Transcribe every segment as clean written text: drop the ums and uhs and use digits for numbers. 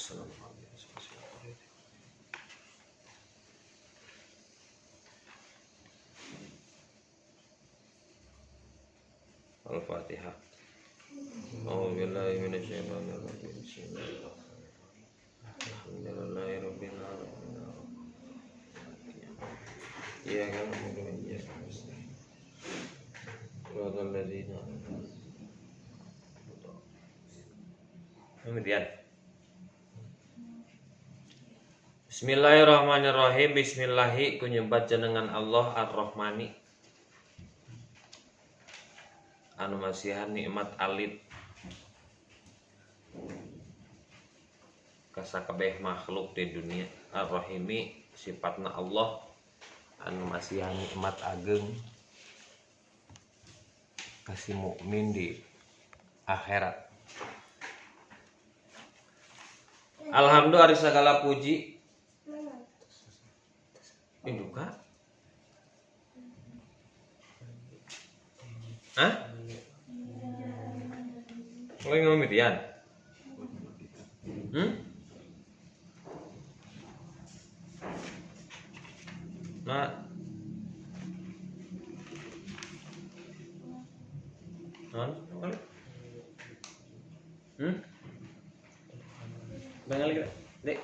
Al-Fatihah. A'udzubillahi minasyaitonir rajim. Bismillahirrahmanirrahim. Iya kan? Kemudian Bismillahirrahmanirrahim. Bismillahi kunyebat jenengan Allah Ar-Rahmani anu masihan nikmat alit kasakabeh makhluk di dunia. Ar-Rahimi sifatna Allah anu masihan nikmat ageng kasih mukmin di akhirat. Alhamdulillah segala puji induka. Hah? Mulai ngomitian. Nah. Bangal kita, dek.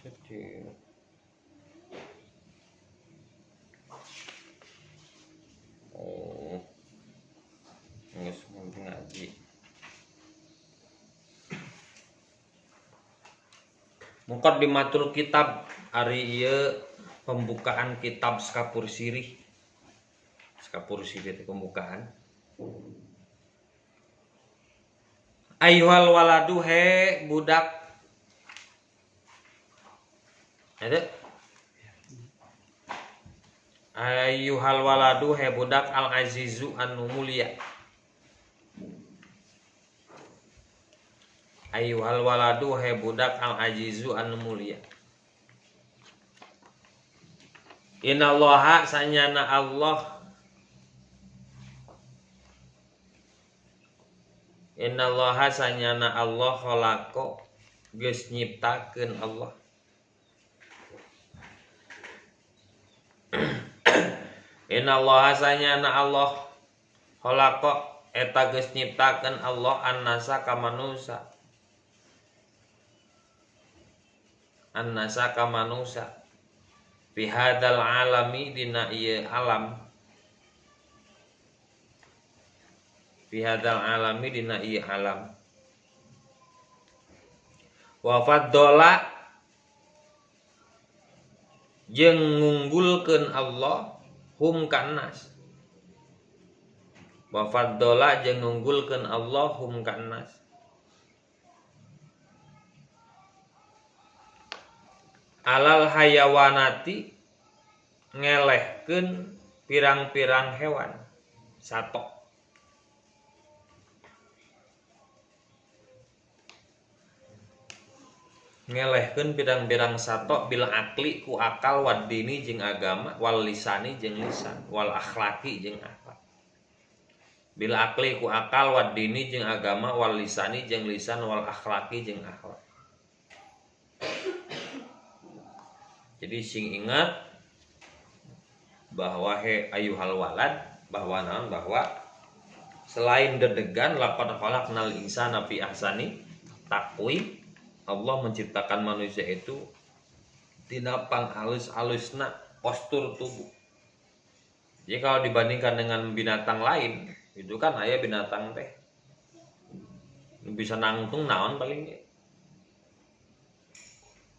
Kecil. Oh, nggak semua ngaji. Muqaddimatul kitab ari ieu pembukaan kitab Skapur Sirih. Skapur Sirih itu pembukaan. Ayyuhal waladu he budak. Ada? Ayyuhal waladu he budak al azizu anu mulia. Ayyuhal waladu he budak al azizu anu mulia. Innallaha sanyana Allah. Innallaha sanyana Allah khalaqo geus nyiptakeun Allah. Innallaha sanyana Allah khalaqo eta geus nyiptakeun Allah annasa ka manusa. Annasa ka manusa. Fi hadzal alami dina ieu alam. Fi hadzal alami dina ieu alam. Wa faddola jeung ngunggulkeun Allah hum kannas. Wa faddola jeung ngunggulkeun Allah hum kannas. Alal hayawanati ngelehkeun pirang-pirang hewan satok. Ngelehkeun pirang-pirang satok bil akli ku akal wad dini jeung agama wal lisani jeung lisan wal akhlaki jeung akhlak. Bil akli ku akal wad dini jeung agama wal lisani jeung lisan wal akhlaki jeung akhlak. Jadi sing ingat bahwa he ayyuhal walad bahwa naon bahwa selain dedegan laqad khalaqnal insana fi ahsani taqwim. Allah menciptakan manusia itu tina panghalus-halusna postur tubuh. Jadi kalau dibandingkan dengan binatang lain, itu kan aya binatang teh bisa nangtung naon paling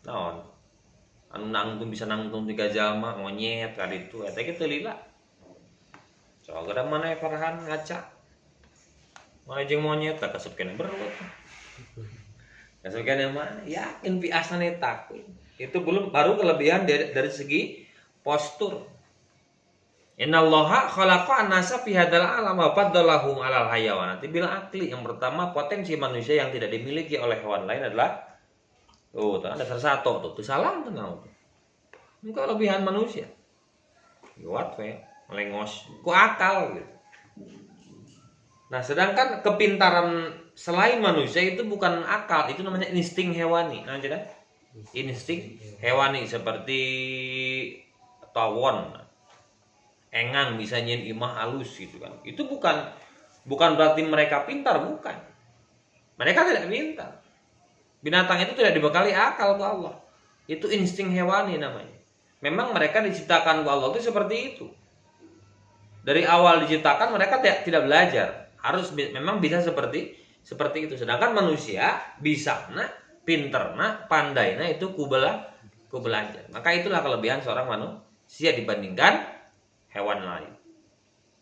naon. Anu nangtung bisa nangtung 3 jalma monyet kali itu eta ge teu lila. Soal gara mana Farhan ngaca. Mana jeung monyet tak kasupkeun berut. Kasupkeun mah yakin fi asane takwin. Itu belum baru kelebihan dari segi postur. Innallaha khalaqa an-nasa fi hadzal alam wa faddalahum 'alal hayawanati bil akli. Yang pertama, potensi manusia yang tidak dimiliki oleh hewan lain adalah dasar satu tuh salah tuh ngau. Ini kelebihan manusia. Kuat we. melengos, ku akal gitu. Nah, sedangkan kepintaran selain manusia itu bukan akal, itu namanya insting hewani. Nah, kan? Insting hewani seperti tawon, engang bisa nyin imah halus gitu kan. Itu bukan berarti mereka pintar, bukan. Mereka tidak pintar. Binatang itu tidak dibekali akal ke Allah. Itu insting hewani namanya. Memang mereka diciptakan ke Allah itu seperti itu. Dari awal diciptakan mereka tidak belajar. Harus memang bisa seperti itu. Sedangkan manusia bisa pinterna, pandainya itu ku belajar. Maka itulah kelebihan seorang manusia dibandingkan hewan lain.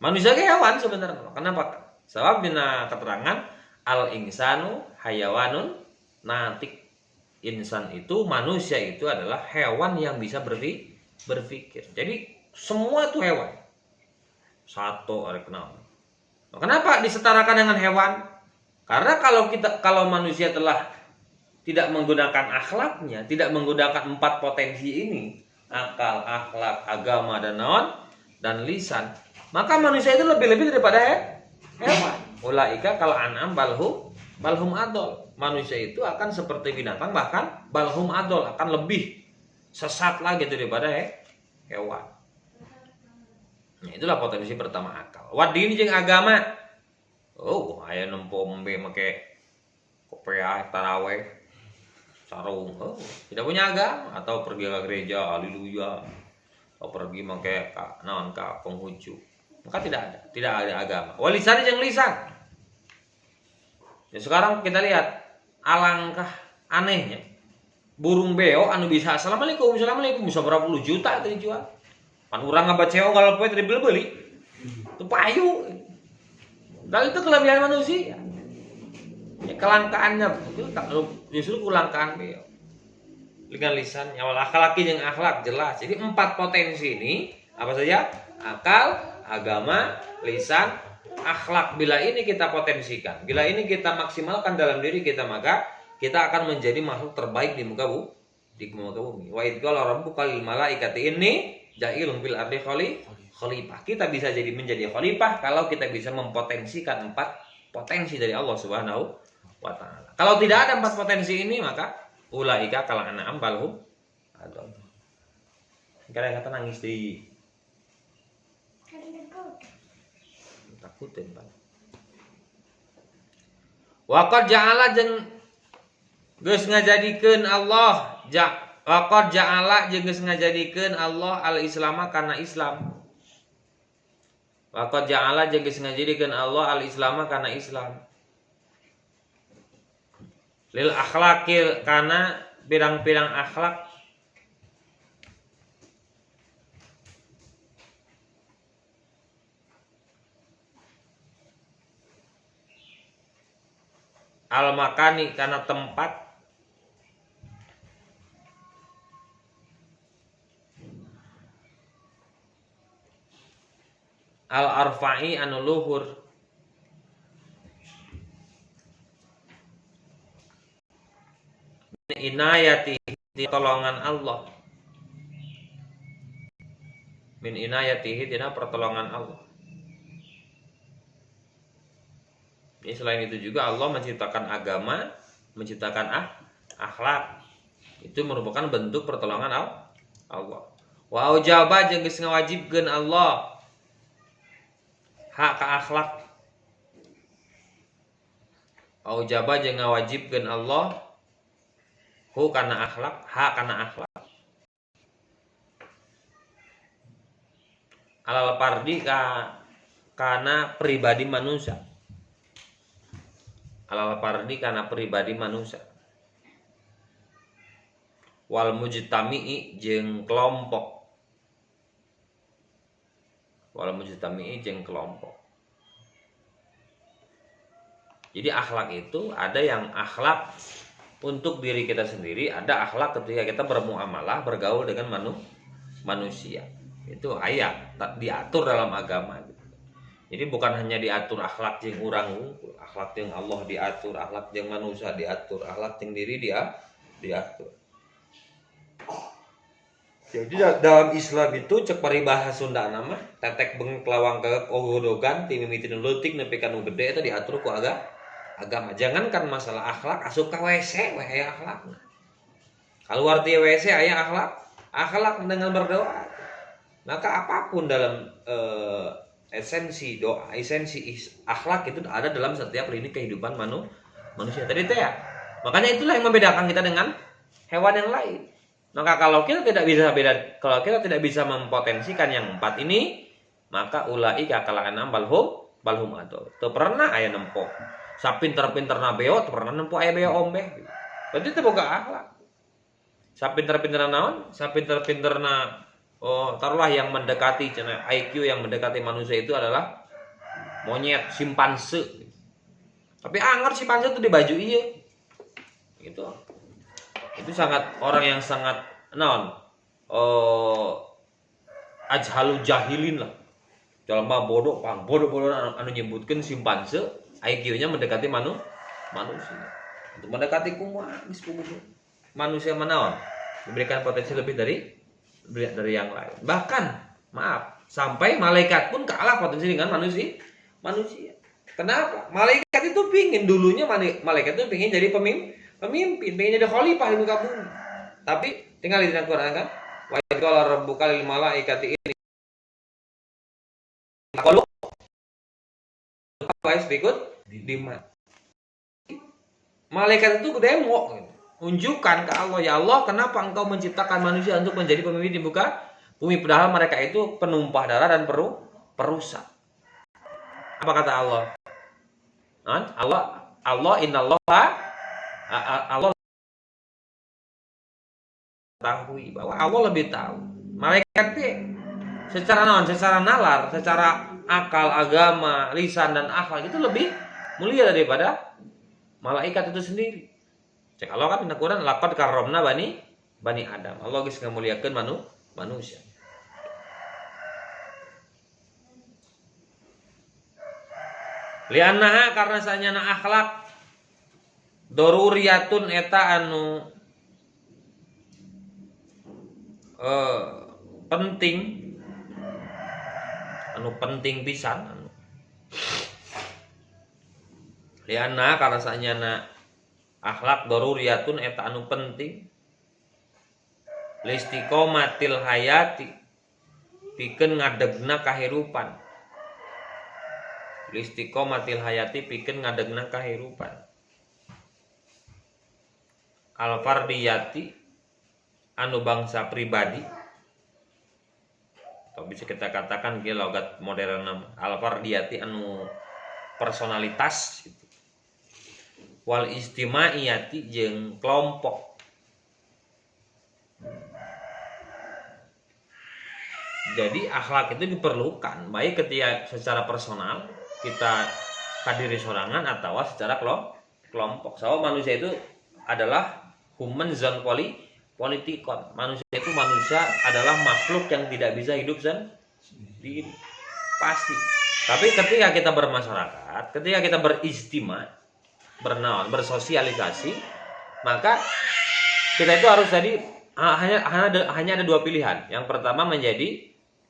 Manusia ke hewan sebenarnya. Kenapa? Sebab bina keterangan al insanu hayawanun natik. Insan itu, manusia itu adalah hewan yang bisa berpikir. Jadi semua itu hewan. Satu orang kenal. Kenapa disetarakan dengan hewan? Karena kalau manusia telah tidak menggunakan akhlaknya, tidak menggunakan 4 potensi ini, akal, akhlak, agama, dan lisan, maka manusia itu lebih daripada hewan. Ulaika kal an'am balhum adol. Manusia itu akan seperti binatang, bahkan balhum adol, akan lebih sesat lagi daripada hewan. Nah, itulah potensi pertama akal. Wadin jeung agama. Oh, aya nempombe make kopiah taraweh sarung. Oh, tidak punya agama atau pergi ke gereja, haleluya. Atau pergi make naon ka penghujung. Maka tidak ada agama. Walisan jeung lisan. Ya sekarang kita lihat alangkah anehnya burung beo anu bisa assalamualaikum bisa berapa puluh juta itu dijual. Pan urang ngabaceo kalau poe tadi beli itu payu. Dan itu kelebihan manusia. Ya kelangkaannya justru kelangkaan beo. Dengan lisan nyawal akhlaki jeung akhlak jelas. Jadi 4 potensi ini apa saja? Akal, agama, lisan, akhlak. Bila ini kita potensikan, bila ini kita maksimalkan dalam diri kita, maka kita akan menjadi makhluk terbaik di muka bumi. Wa idz qala rabbuka lil malaikati inni ja'ilun fil ardi khalifah. Kita bisa menjadi khalifah kalau kita bisa mempotensikan 4 potensi dari Allah Subhanahu wa taala. Kalau tidak ada 4 potensi ini, maka ulaika kal an'am balhum adol. Kira-kira nangis di takutin Pak. Waqad ja'ala jeung geus ngajadikeun Allah waqad ja'ala jeung geus ngajadikeun Allah al-islama kana Islam. Waqad ja'ala jeung geus ngajadikeun Allah al-islama kana Islam. Lil akhlaqil kana pirang-pirang akhlak al-makani karena tempat al-arfa'i anu luhur inayati pertolongan Allah min inayatihi dina pertolongan Allah. Ini selain itu juga Allah menciptakan agama, menciptakan akhlak. Itu merupakan bentuk pertolongan Allah. Wa aujaba jeung geus ngawajibkeun Allah hak ka akhlak. Aujaba jeung ngawajibkeun Allah hu kana akhlak, hak kana akhlak. Alal pardi kana pribadi manusia. Alal pardi karena pribadi manusia. Wal mujtami'i jeung kelompok. Wal mujtami'i jeung kelompok. Jadi akhlak itu ada yang akhlak untuk diri kita sendiri, ada akhlak ketika kita bermuamalah, bergaul dengan manusia. Itu ayat diatur dalam agama. Jadi bukan hanya diatur akhlak jeung urang unggul, akhlak jeung Allah diatur, akhlak jeung manusia diatur, akhlak jeung diri diatur. Jadi dalam Islam itu cek paribahasa Sunda nama tetek beng kelawang ke ogodogan timimiti nuletik nepi ka nu gede eta diatur ku agama. Jangankan masalah akhlak asup ka WC we aya akhlak. Keluar ti WC aya akhlak dengan berdoa. Maka apapun dalam esensi doa, esensi akhlak itu ada dalam setiap lini kehidupan manusia. Tadi teh ya. Makanya itulah yang membedakan kita dengan hewan yang lain. Maka kalau kita tidak bisa mempotensikan yang 4 ini, maka ulaika kala'anam balhum atau teu pernah aya nempok. Sapinter-pinterna beo teu pernah nempok aya beo ombeh. Berarti teu boga akhlak. Sapinter-pinterna naon? Sapinter-pinterna taruhlah yang mendekati IQ yang mendekati manusia itu adalah monyet, simpanse. Tapi anggar simpanse itu di baju ieu. Gitu. Itu sangat orang yang sangat naon ajhalu jahilin lah. Jalma bodoh anu nyebutkeun simpanse IQ-nya mendekati manusia. Untuk mendekati kumaha manusia manaon memberikan potensi lebih dari yang lain. Bahkan maaf, sampai malaikat pun kalah potensi dengan manusia. Kenapa? Malaikat itu pingin dulunya malaikat itu pingin jadi pemimpin, pengen jadi khalifah di muka bumi. Tapi tinggal di dalam Quran kan, wa qala rabbuka lil malaikati inni qalu apa ikut diman. Malaikat itu demo gitu. Unjukkan ke Allah, ya Allah, kenapa engkau menciptakan manusia untuk menjadi pemimpin di muka bumi, padahal mereka itu penumpah darah dan perusak. Apa kata Allah? Allah innallaha Allah tahu bahwa Allah lebih tahu. Malaikat secara nalar, secara akal, agama, lisan dan akhlak itu lebih mulia daripada malaikat itu sendiri. Cek Allah kan di Quran laqad karramna bani Adam. Allah geus ngamuliakeun manusia. Liannaha karena sanyana akhlak daruriyatun eta anu penting pisan lianna karena sanyana akhlak daruriyatun eta anu penting listiqomatil hayati pikeun ngadegna kahirupan listiqomatil hayati pikeun ngadegna kahirupan al fardiyati anu bangsa pribadi atau bisa kita katakan ge logat modern al fardiyati anu personalitas gitu. Wal istimaiyati jeung kelompok. Jadi akhlak itu diperlukan baik ketika secara personal kita kadiri sorangan atau secara kelompok. Soalnya manusia itu adalah human zone politikon. Manusia adalah makhluk yang tidak bisa hidup sendiri. Pasti. Tapi ketika kita bermasyarakat, ketika kita beristima, bersosialisasi, maka kita itu harus hanya ada dua pilihan. Yang pertama menjadi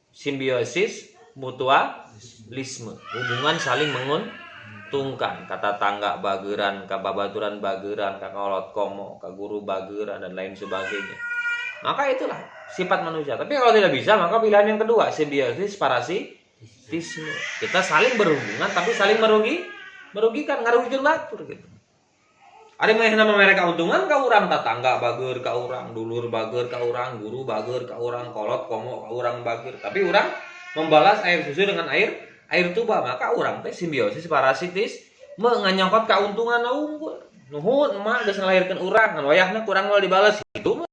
simbiosis mutualisme, hubungan saling menguntungkan, kata tangga bageran, kababaturan bageran, kakolot komo, kaguru bageran dan lain sebagainya. Maka itulah sifat manusia. Tapi kalau tidak bisa, maka pilihan yang kedua simbiosis parasitisme. Kita saling berhubungan tapi saling merugikan, ngarugikan batur gitu. Ada yang nama mereka untungan ka urang, tetangga bager ka urang, dulur bager ka urang, guru bager ka urang, kolot komo ka urang bager. Tapi urang membalas air susu dengan air tuba, maka urang teh simbiosis parasitis menganyangkot keuntungan unggul. Nuhun emak geus ngalahirkeun urang, ngan wayahna kurang moal dibalas itu mah.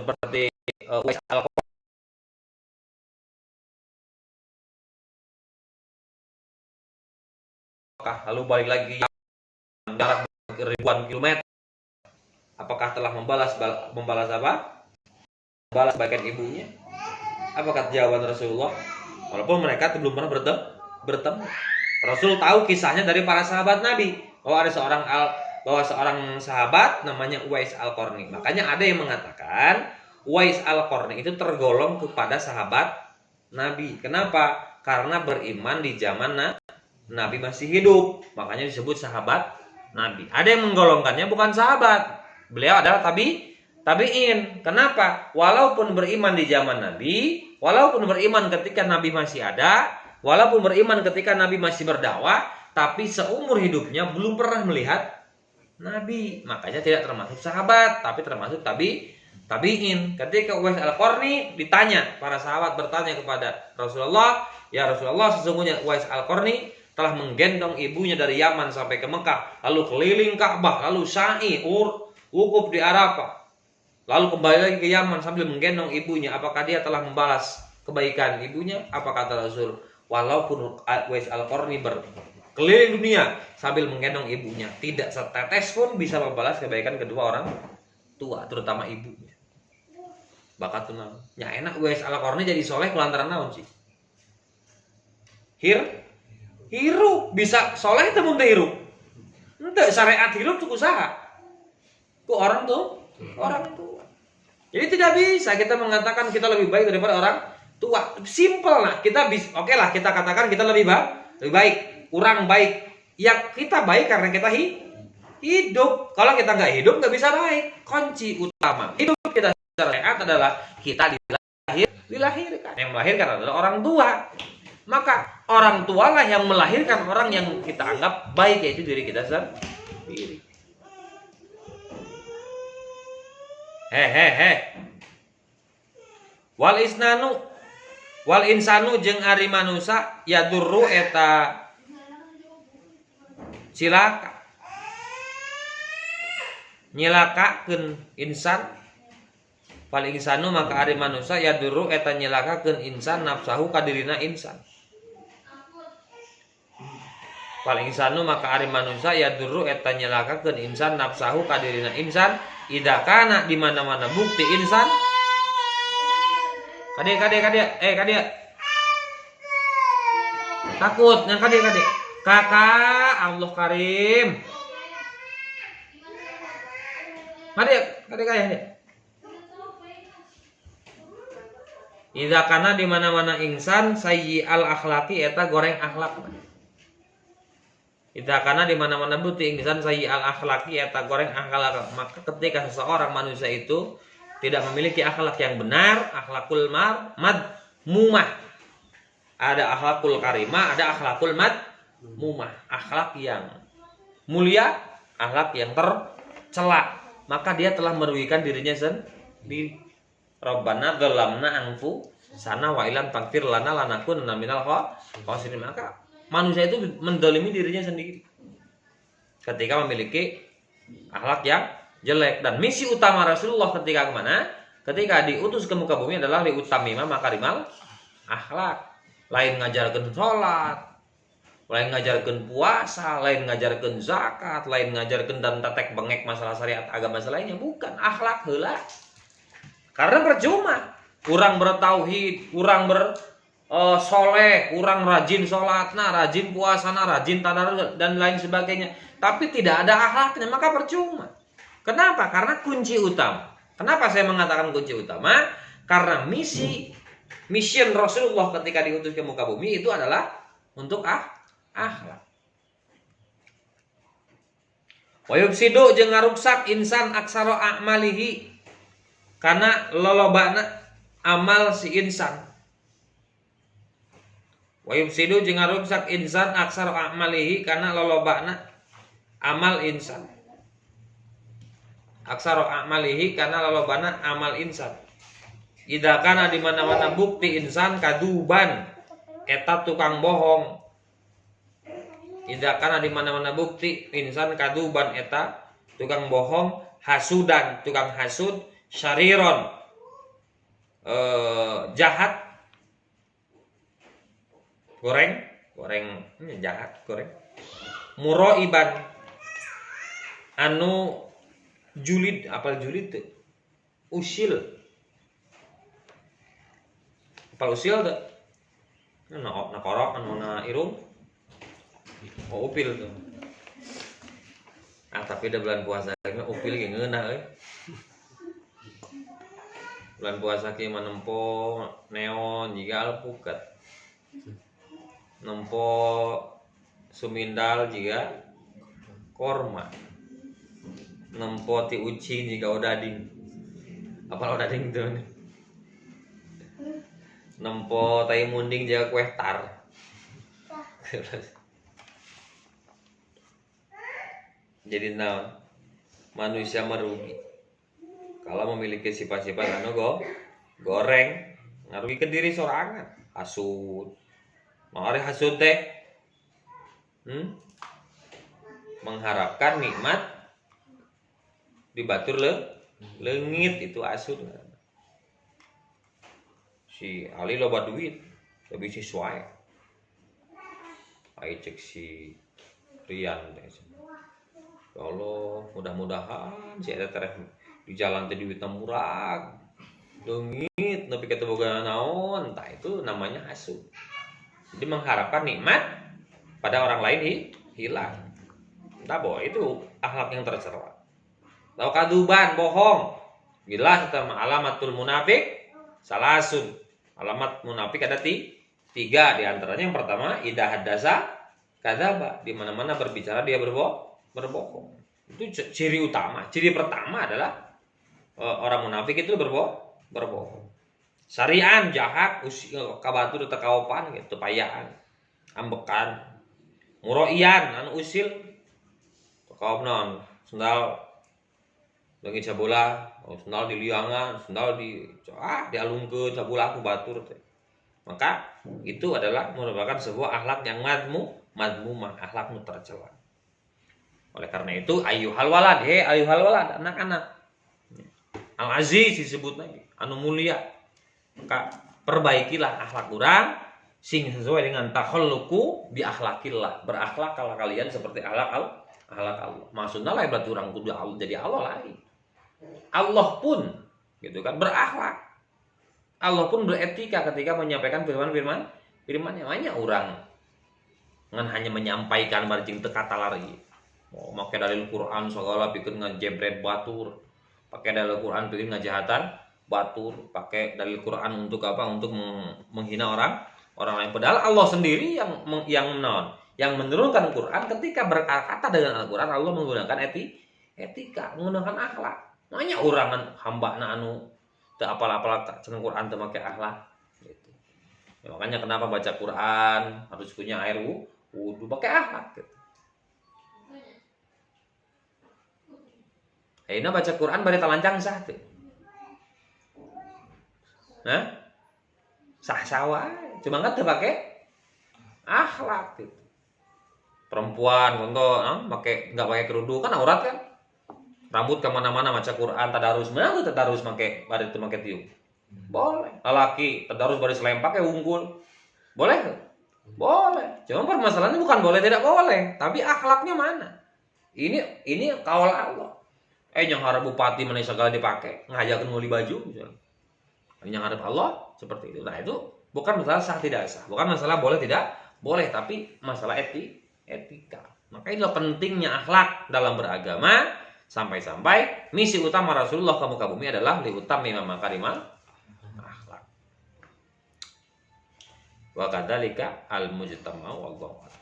Seperti lalu balik lagi jarak ribuan kilometer, apakah telah membalas apa? Membalas bagian ibunya? Apakah jawaban Rasulullah? Walaupun mereka belum pernah bertemu. Rasul tahu kisahnya dari para sahabat Nabi bahwa ada seorang sahabat namanya Uwais Al-Qarni. Makanya ada yang mengatakan Uwais Al-Qarni itu tergolong kepada sahabat Nabi. Kenapa? Karena beriman di zaman Nabi masih hidup. Makanya disebut sahabat Nabi. Ada yang menggolongkannya bukan sahabat. Beliau adalah tabi'in. Kenapa? Walaupun beriman di zaman Nabi, walaupun beriman ketika Nabi masih ada, walaupun beriman ketika Nabi masih berdakwah, tapi seumur hidupnya belum pernah melihat Nabi. Makanya tidak termasuk sahabat, tapi termasuk tabi'in. Ketika Uwais Al-Qarni ditanya, para sahabat bertanya kepada Rasulullah, "Ya Rasulullah, sesungguhnya Uwais Al-Qarni telah menggendong ibunya dari Yaman sampai ke Mekah, lalu keliling Ka'bah, lalu sa'i, wukuf di Arafah, lalu kembali lagi ke Yaman sambil menggendong ibunya. Apakah dia telah membalas kebaikan ibunya?" Apa kata Rasul? Walaupun Uwais Al-Qarni berkeliling dunia sambil menggendong ibunya, tidak setetes pun bisa membalas kebaikan kedua orang tua, terutama ibunya. Bakat tunang. Ya enak Uwais Al-Qarni jadi soleh kulantaran naon sih? Hirup bisa soleh teu mun teu hirup. Henteu syariat hirup cukup usaha. Ku orang tua. Jadi tidak bisa kita mengatakan kita lebih baik daripada orang tua. Simple lah. Kita bisa, oke lah kita katakan kita lebih baik, kurang baik. Ya kita baik karena kita hidup. Kalau kita nggak hidup nggak bisa baik. Kunci utama hidup kita syariat adalah kita dilahirkan. Yang melahirkan adalah orang tua. Maka orang tua lah yang melahirkan orang yang kita anggap baik, yaitu diri kita sendiri. Wal insanu jeung ari manusia yadurru eta cilaka nyilakakeun insan. Wal insanu maka ari manusia yadurru eta nyilakakeun insan nafsahu kadirina insan. Wal insanu maka ari manusia yadurru eta nyilakakeun insan nafsahu kadirina insan ida kana di mana-mana bukti insan kadia takut yang kadia kakak Allah Karim kadia ida kana di mana-mana insan sayyi al akhlaqi eta goreng akhlak. Ida kana di mana-mana bukti insan sayyi al akhlaqi eta goreng akhlak. Maka ketika seseorang manusia itu tidak memiliki akhlak yang benar, akhlakul madmumah. Ada akhlakul karimah, ada akhlakul madmumah. Akhlak yang mulia, akhlak yang tercela. Maka dia telah merugikan dirinya sendiri. Rabbana dzalamna anfusana wa illam taghfir lana lanakunanna minal khasirin. Maka manusia itu mendolimi dirinya sendiri ketika memiliki akhlak yang jelek. Dan misi utama Rasulullah ketika kemana? Ketika diutus ke muka bumi adalah liutamima makarimal akhlak. Lain ngajarkeun sholat, lain ngajarkeun puasa, lain ngajarkeun zakat, lain ngajarkeun dan tetek bengek masalah syariat agama lainnya. Bukan, akhlak heula. Karena percuma kurang bertauhid, kurang soleh, kurang rajin sholatna, rajin puasana, rajin tadarus dan lain sebagainya, tapi tidak ada akhlaknya, maka percuma. Kenapa? Karena kunci utama. Kenapa saya mengatakan kunci utama? Karena mission Rasulullah ketika diutus ke muka bumi itu adalah untuk akhlak. Wa yufsidu jeung ngaruksak insan aksara a'malihi karena lolobana amal si insan. Wa yufsidu jeung ngaruksak insan aksara a'malihi karena lolobana amal insan. Aksara a'malihi karena lolobana amal insan. Ida kana di mana-mana bukti insan kaduban eta tukang bohong. Ida kana di mana-mana bukti insan kaduban eta tukang bohong, hasudan tukang hasud, syariron jahat, goreng jahat, goreng, muroiban anu julid, apal julid tuh usil, apal usil tuh na korok anu na irung Oh, upil tuh. Ah, tapi udah bulan puasa ini upil ge ngeunah euy. Bulan puasa ki menempo neon jiga alpukat. Nempo sumindal jiga korma. Nempo ti uci jiga odading. Apa odading tuh nih? Nempo tai munding jiga kue tar. Jadi naon? Manusia merugi kalau memiliki sifat-sifat anu goreng ngarugikan diri sorangan. Hasud. Mari hasud teh mengharapkan nikmat dibatur leungit itu hasud. Si Ali loba duit lebih sesuai. Ayo cek si Rian teh. Ya Allah, mudah-mudahan si eta teh di jalan teh duitna murah. Leungit nepi ka teu boga naon, tah itu namanya hasud. Jadi mengharapkan nikmat pada orang lain hilang. Entah boh, itu akhlak yang tercela. Lalu kaduban, bohong. Bila setelah alamatul munafik salasun. Alamat munafik ada tiga, di antaranya yang pertama idza haddasa kadzaba, di mana-mana berbicara dia berbohong. Itu ciri utama. Ciri pertama adalah orang munafik itu berbohong. Sarian jahat kabatur teu kaopan gitu payaan ambekan muroian anu usil kaop naon sendal leungit sabola sendal di liangan sendal dialungkeun sabola ku batur teh. Maka itu adalah merupakan sebuah akhlak yang madmumah, akhlak nu tercela. Oleh karena itu ayyuhal walad, ayyuhal walad, anak-anak. Al-aziz disebut lagi, anu mulia. Maka perbaikilah akhlak urang sing sesuai dengan takhalluqu bi akhlaqillah. Berakhlaklah kalian seperti akhlak Allah. Maksudnya lain berarti urang kudu Allah jadi Allah lain. Allah pun gitu kan berakhlak. Allah pun beretika ketika menyampaikan firman-firmannya. Hanya urang ngan hanya menyampaikan marjing teu kata lari. Mau make dalil Quran segala pikeun ngajebret batur. Pakai dalil Quran pikeun ngajahatan batur, pakai dalil Quran untuk apa? Untuk menghina orang lain. Padahal Allah sendiri yang menurunkan Quran ketika berkata dengan Al-Quran. Allah menggunakan etika, menggunakan akhlak. Nanya orang hambana anu teu apal-apal cenah Quran teu make akhlak gitu. Ya, makanya kenapa baca Quran harus punya air wudu pakai akhlak gitu. Ayeuna baca Quran bari talancang sah teh. Sah wae, cuma nggak pakai akhlak gitu. Perempuan contoh, nggak pakai kerudung kan aurat kan, rambut kemana-mana baca Quran tadarus, mana tuh tadarus pakai bari itu pakai tiup, boleh. Lelaki tadarus bari selempak unggul, boleh, boleh. Cuma permasalahannya bukan boleh tidak boleh, tapi akhlaknya mana? Ini kawal Allah. Yang harap bupati mana segala dipakai, ngajakin nguli baju misalnya. Yang ngarep Allah seperti itu. Nah itu bukan masalah sah tidak sah, bukan masalah boleh tidak boleh, tapi masalah etika. Maka itulah pentingnya akhlak dalam beragama, sampai-sampai misi utama Rasulullah ke muka bumi adalah liutamima makarimal akhlak. Wa kadzalika al-mujtama wallahu a'lam.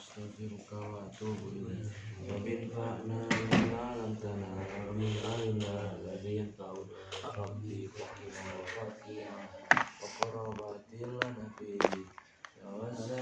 Astaghfiruka wa atubu ilaik. Wa binfa'na bima lam tanal min ilmin alladhi yanfa'u rabbi wa qarabatil lana fi